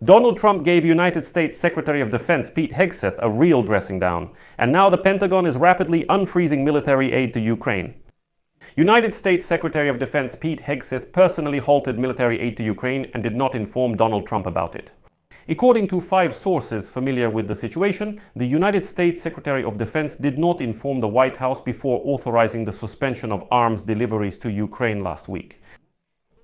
Donald Trump gave United States Secretary of Defense Pete Hegseth a real dressing down, and now the Pentagon is rapidly unfreezing military aid to Ukraine. United States Secretary of Defense Pete Hegseth personally halted military aid to Ukraine and did not inform Donald Trump about it. According to 5 sources familiar with the situation, the United States Secretary of Defense did not inform the White House before authorizing the suspension of arms deliveries to Ukraine last week.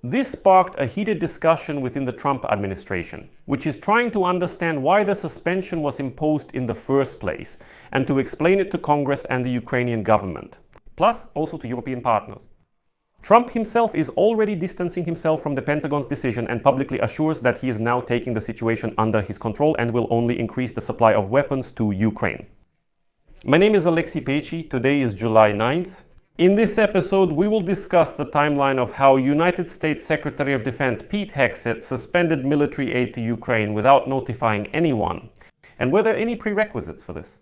This sparked a heated discussion within the Trump administration, which is trying to understand why the suspension was imposed in the first place, and to explain it to Congress and the Ukrainian government, plus also to European partners. Trump himself is already distancing himself from the Pentagon's decision and publicly assures that he is now taking the situation under his control and will only increase the supply of weapons to Ukraine. My name is Alexei Pecci. Today is July 9th. In this episode, we will discuss the timeline of how United States Secretary of Defense Pete Hegseth suspended military aid to Ukraine without notifying anyone, and were there any prerequisites for this?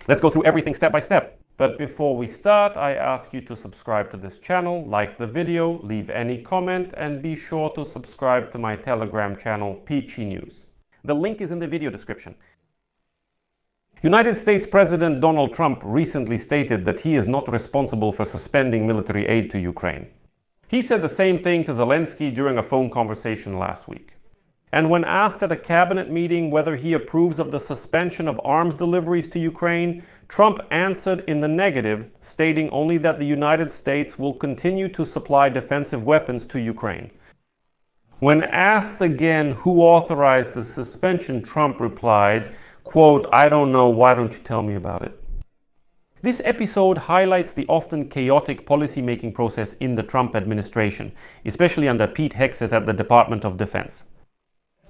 Let's go through everything step by step. But before we start, I ask you to subscribe to this channel, like the video, leave any comment, and be sure to subscribe to my Telegram channel, Peachy News. The link is in the video description. United States President Donald Trump recently stated that he is not responsible for suspending military aid to Ukraine. He said the same thing to Zelensky during a phone conversation last week. And when asked at a cabinet meeting whether he approves of the suspension of arms deliveries to Ukraine, Trump answered in the negative, stating only that the United States will continue to supply defensive weapons to Ukraine. When asked again who authorized the suspension, Trump replied, quote, "I don't know, why don't you tell me about it?" This episode highlights the often chaotic policy-making process in the Trump administration, especially under Pete Hegseth at the Department of Defense.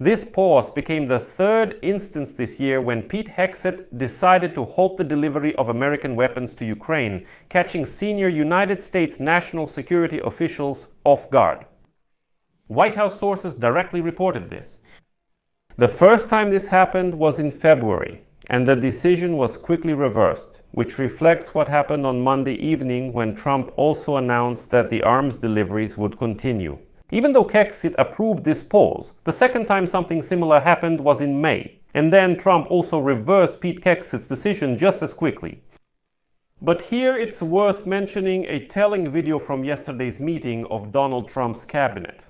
This pause became the 3rd instance this year when Pete Hegseth decided to halt the delivery of American weapons to Ukraine, catching senior United States national security officials off guard. White House sources directly reported this. The first time this happened was in February, and the decision was quickly reversed, which reflects what happened on Monday evening when Trump also announced that the arms deliveries would continue. Even though Hegseth approved this pause, the second time something similar happened was in May, and then Trump also reversed Pete Hegseth's decision just as quickly. But here it's worth mentioning a telling video from yesterday's meeting of Donald Trump's cabinet.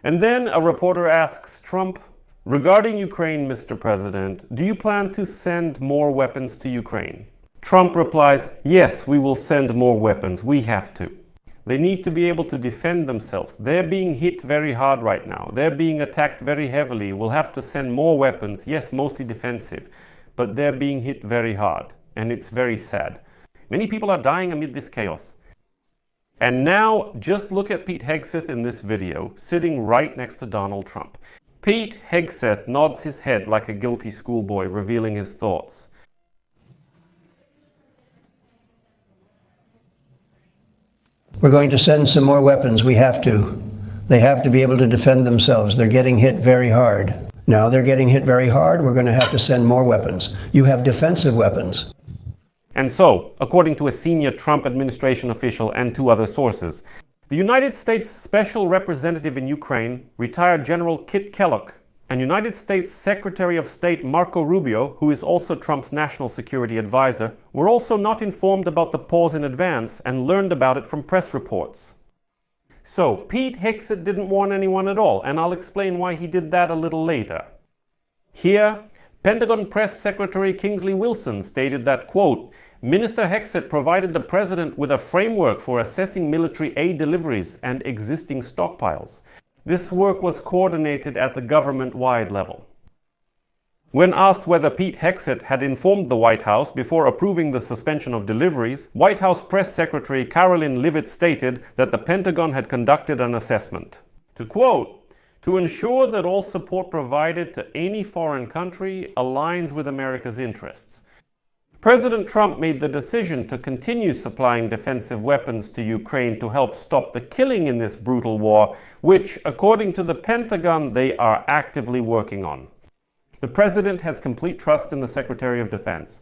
And then a reporter asks Trump, "Regarding Ukraine, Mr. President, do you plan to send more weapons to Ukraine?" Trump replies, "Yes, we will send more weapons. We have to. They need to be able to defend themselves. They're being hit very hard right now. They're being attacked very heavily. We'll have to send more weapons, yes, mostly defensive, but they're being hit very hard, and it's very sad. Many people are dying amid this chaos." And now, just look at Pete Hegseth in this video, sitting right next to Donald Trump. Pete Hegseth nods his head like a guilty schoolboy, revealing his thoughts. We're going to send some more weapons. We have to. They have to be able to defend themselves. They're getting hit very hard. Now they're getting hit very hard. We're going to have to send more weapons. You have defensive weapons. And so, according to a senior Trump administration official and 2 other sources, the United States Special Representative in Ukraine, retired General Kit Kellogg, and United States Secretary of State Marco Rubio, who is also Trump's national security advisor, were also not informed about the pause in advance and learned about it from press reports. So, Pete Hegseth didn't warn anyone at all, and I'll explain why he did that a little later. Here, Pentagon Press Secretary Kingsley Wilson stated that, quote, "Minister Hegseth provided the president with a framework for assessing military aid deliveries and existing stockpiles. This work was coordinated at the government-wide level." When asked whether Pete Hegseth had informed the White House before approving the suspension of deliveries, White House Press Secretary Karoline Leavitt stated that the Pentagon had conducted an assessment. To quote, "To ensure that all support provided to any foreign country aligns with America's interests. President Trump made the decision to continue supplying defensive weapons to Ukraine to help stop the killing in this brutal war, which, according to the Pentagon, they are actively working on. The President has complete trust in the Secretary of Defense.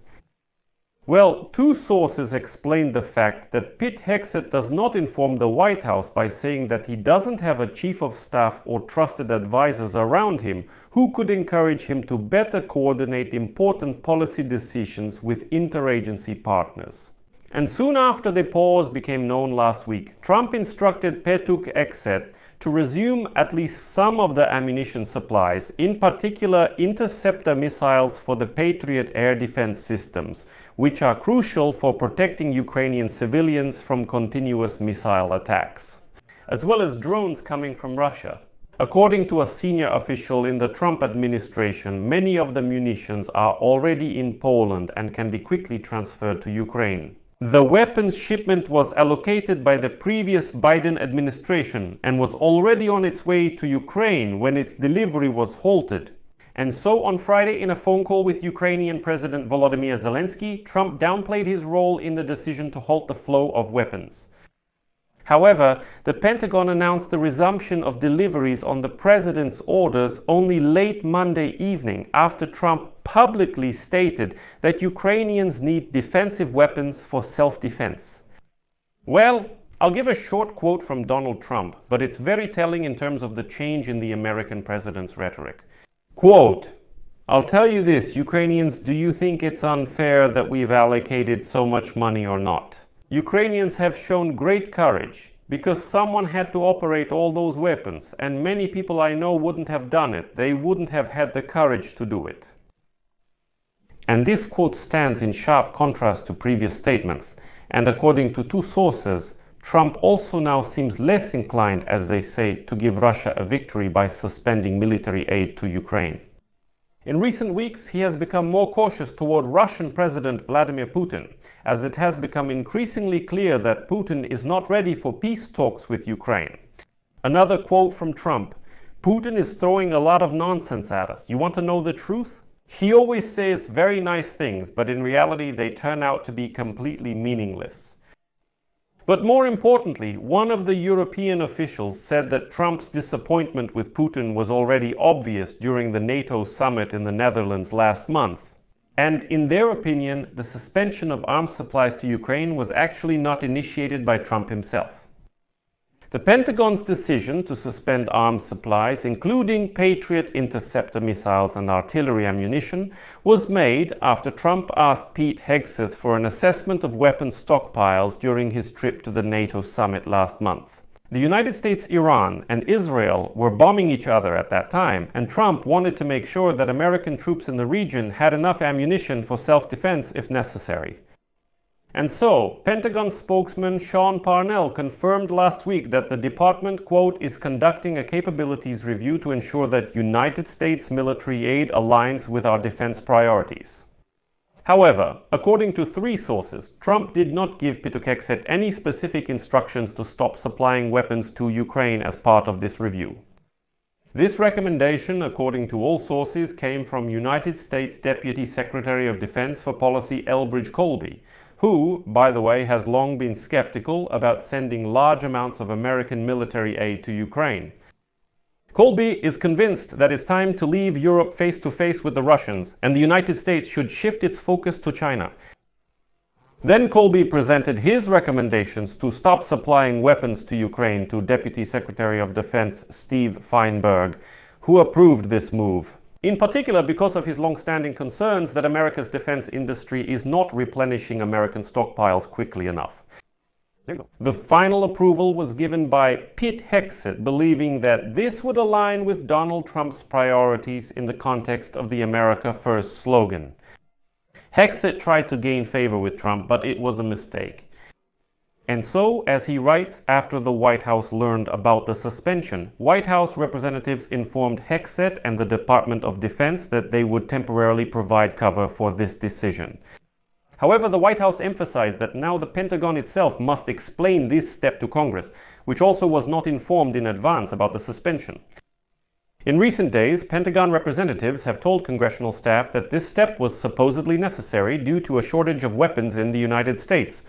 Well, two sources explained the fact that Pete Hegseth does not inform the White House by saying that he doesn't have a chief of staff or trusted advisors around him who could encourage him to better coordinate important policy decisions with interagency partners. And soon after the pause became known last week, Trump instructed Hegseth to resume at least some of the ammunition supplies, in particular interceptor missiles for the Patriot air defense systems, which are crucial for protecting Ukrainian civilians from continuous missile attacks, as well as drones coming from Russia. According to a senior official in the Trump administration, many of the munitions are already in Poland and can be quickly transferred to Ukraine. The weapons shipment was allocated by the previous Biden administration and was already on its way to Ukraine when its delivery was halted. And so on Friday, in a phone call with Ukrainian President Volodymyr Zelensky, Trump downplayed his role in the decision to halt the flow of weapons. However, the Pentagon announced the resumption of deliveries on the president's orders only late Monday evening, after Trump publicly stated that Ukrainians need defensive weapons for self-defense. Well, I'll give a short quote from Donald Trump, but it's very telling in terms of the change in the American president's rhetoric. Quote, "I'll tell you this, Ukrainians, do you think it's unfair that we've allocated so much money or not? Ukrainians have shown great courage because someone had to operate all those weapons, and many people I know wouldn't have done it. They wouldn't have had the courage to do it." And this quote stands in sharp contrast to previous statements, and according to two sources, Trump also now seems less inclined, as they say, to give Russia a victory by suspending military aid to Ukraine. In recent weeks, he has become more cautious toward Russian President Vladimir Putin, as it has become increasingly clear that Putin is not ready for peace talks with Ukraine. Another quote from Trump, "Putin is throwing a lot of nonsense at us. You want to know the truth? He always says very nice things, but in reality they turn out to be completely meaningless." But more importantly, one of the European officials said that Trump's disappointment with Putin was already obvious during the NATO summit in the Netherlands last month. And in their opinion, the suspension of arms supplies to Ukraine was actually not initiated by Trump himself. The Pentagon's decision to suspend arms supplies, including Patriot interceptor missiles and artillery ammunition, was made after Trump asked Pete Hegseth for an assessment of weapons stockpiles during his trip to the NATO summit last month. The United States, Iran, and Israel were bombing each other at that time, and Trump wanted to make sure that American troops in the region had enough ammunition for self-defense if necessary. And so, Pentagon spokesman Sean Parnell confirmed last week that the department, quote, "is conducting a capabilities review to ensure that United States military aid aligns with our defense priorities." However, according to three sources, Trump did not give Pete Hegseth any specific instructions to stop supplying weapons to Ukraine as part of this review. This recommendation, according to all sources, came from United States Deputy Secretary of Defense for Policy Elbridge Colby, who, by the way, has long been skeptical about sending large amounts of American military aid to Ukraine. Colby is convinced that it's time to leave Europe face to face with the Russians, and the United States should shift its focus to China. Then Colby presented his recommendations to stop supplying weapons to Ukraine to Deputy Secretary of Defense Steve Feinberg, who approved this move. In particular because of his long-standing concerns that America's defense industry is not replenishing American stockpiles quickly enough. The final approval was given by Pete Hegseth, believing that this would align with Donald Trump's priorities in the context of the America First slogan. Hegseth tried to gain favor with Trump, but it was a mistake. And so, as he writes, after the White House learned about the suspension, White House representatives informed Hegseth and the Department of Defense that they would temporarily provide cover for this decision. However, the White House emphasized that now the Pentagon itself must explain this step to Congress, which also was not informed in advance about the suspension. In recent days, Pentagon representatives have told congressional staff that this step was supposedly necessary due to a shortage of weapons in the United States.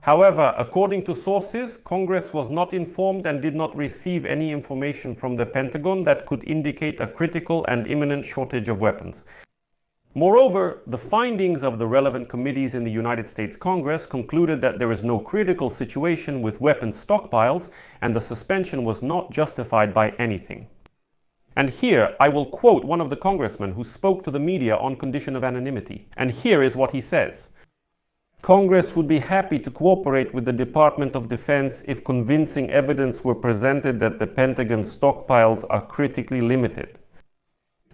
However, according to sources, Congress was not informed and did not receive any information from the Pentagon that could indicate a critical and imminent shortage of weapons. Moreover, the findings of the relevant committees in the United States Congress concluded that there is no critical situation with weapons stockpiles, and the suspension was not justified by anything. And here I will quote one of the congressmen who spoke to the media on condition of anonymity. And here is what he says. Congress would be happy to cooperate with the Department of Defense if convincing evidence were presented that the Pentagon stockpiles are critically limited.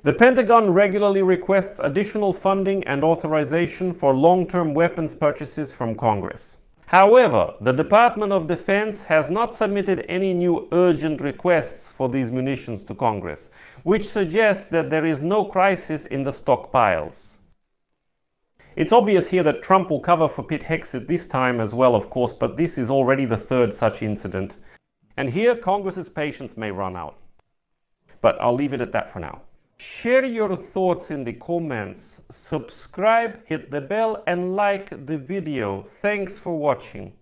The Pentagon regularly requests additional funding and authorization for long-term weapons purchases from Congress. However, the Department of Defense has not submitted any new urgent requests for these munitions to Congress, which suggests that there is no crisis in the stockpiles. It's obvious here that Trump will cover for Pete Hegseth this time as well, of course, but this is already the third such incident. And here Congress's patience may run out. But I'll leave it at that for now. Share your thoughts in the comments, subscribe, hit the bell and like the video. Thanks for watching.